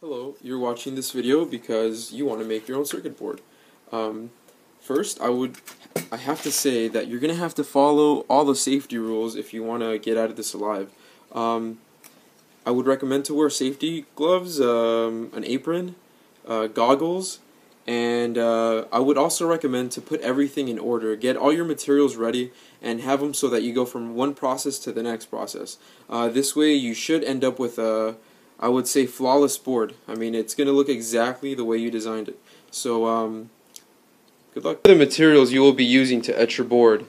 Hello, you're watching this video because you want to make your own circuit board. First, I have to say that you're going to have to follow all the safety rules if you want to get out of this alive. I would recommend to wear safety gloves, an apron, goggles, and I would also recommend to put everything in order. Get all your materials ready and have them so that you go from one process to the next process. This way you should end up with I would say flawless board. I mean, it's going to look exactly the way you designed it. So, good luck. The materials you will be using to etch your board.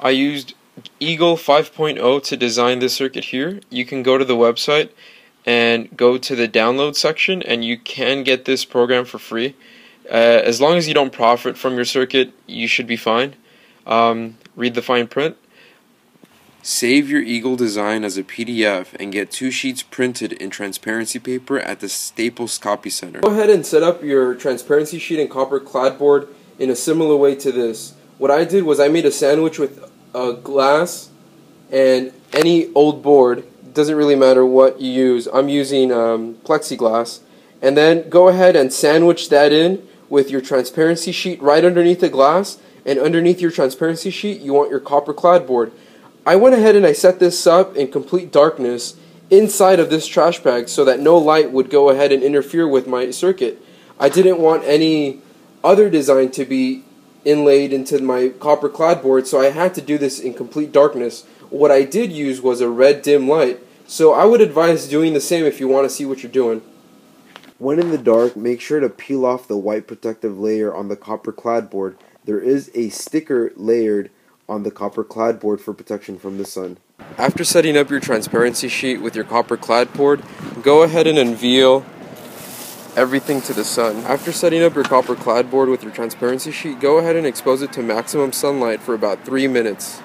I used Eagle 5.0 to design this circuit here. You can go to the website and go to the download section and you can get this program for free. As long as you don't profit from your circuit, you should be fine. Read the fine print. Save your Eagle design as a PDF and get 2 sheets printed in transparency paper at the Staples Copy Center. Go ahead and set up your transparency sheet and copper clad board in a similar way to this. What I did was I made a sandwich with glass and any old board. Doesn't really matter what you use. I'm using plexiglass. And then go ahead and sandwich that in with your transparency sheet right underneath the glass, and underneath your transparency sheet you want your copper clad board. I went ahead and I set this up in complete darkness inside of this trash bag so that no light would go ahead and interfere with my circuit. I didn't want any other design to be inlaid into my copper clad board, so I had to do this in complete darkness. What I did use was a red dim light, so I would advise doing the same if you want to see what you're doing. When in the dark, make sure to peel off the white protective layer on the copper clad board. There is a sticker layered on the copper clad board for protection from the sun. After setting up your transparency sheet with your copper clad board, go ahead and unveil everything to the sun. After setting up your copper clad board with your transparency sheet, go ahead and expose it to maximum sunlight for about 3 minutes.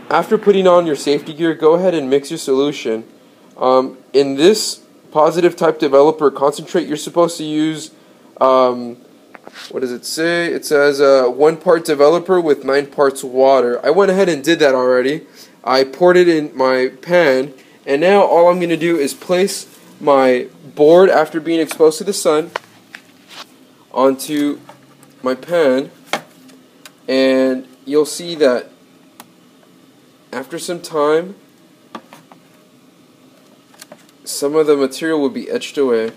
After putting on your safety gear, go ahead and mix your solution. In this positive type developer concentrate, you're supposed to use, what does it say? It says 1 part developer with 9 parts water. I went ahead and did that already. I poured it in my pan, and now all I'm going to do is place my board after being exposed to the sun onto my pan, and you'll see that after some time, some of the material will be etched away.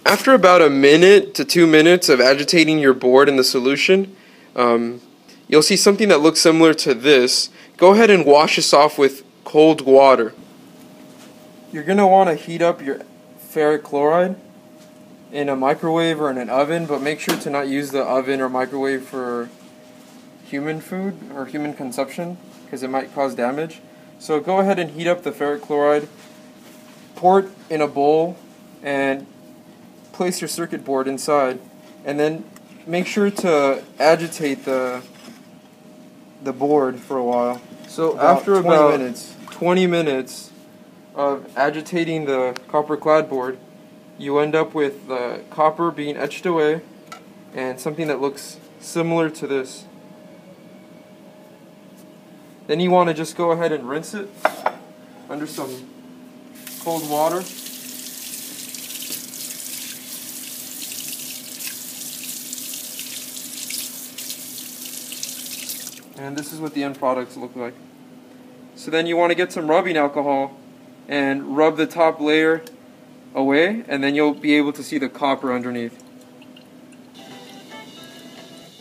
After about 1 minute to 2 minutes of agitating your board in the solution, you'll see something that looks similar to this. Go ahead and wash this off with cold water. You're going to want to heat up your ferric chloride in a microwave or in an oven, but make sure to not use the oven or microwave for human food or human consumption, because it might cause damage. So go ahead and heat up the ferric chloride, pour it in a bowl, and place your circuit board inside. And then make sure to agitate the board for a while. So after about 20 minutes of agitating the copper clad board, you end up with the copper being etched away and something that looks similar to this. Then you want to just go ahead and rinse it under some cold water. And this is what the end products look like. So then you want to get some rubbing alcohol and rub the top layer away, and then you'll be able to see the copper underneath.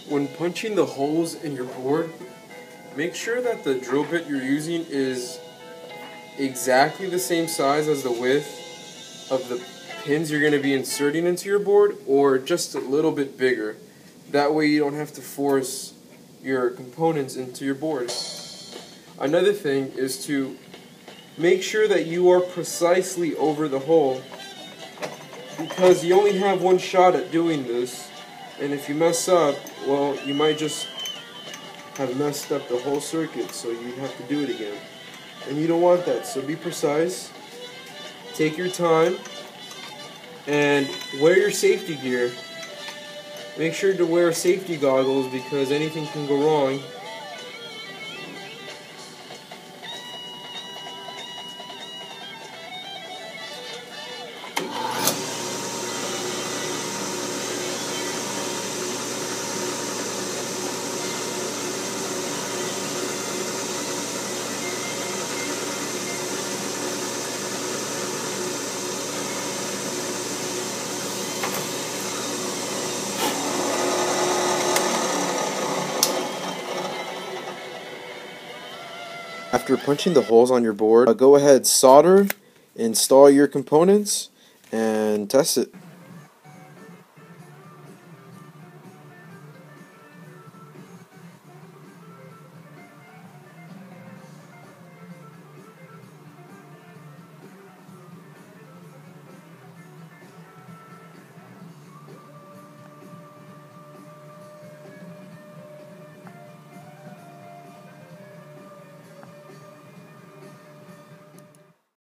When punching the holes in your board, make sure that the drill bit you're using is exactly the same size as the width of the pins you're going to be inserting into your board, or just a little bit bigger. That way you don't have to force your components into your board. Another thing is to make sure that you are precisely over the hole, because you only have one shot at doing this. And if you mess up, well, you might just have messed up the whole circuit, so you have to do it again. And you don't want that, so be precise, take your time, and wear your safety gear. Make sure to wear safety goggles because anything can go wrong. After punching the holes on your board, go ahead, solder, install your components, and test it.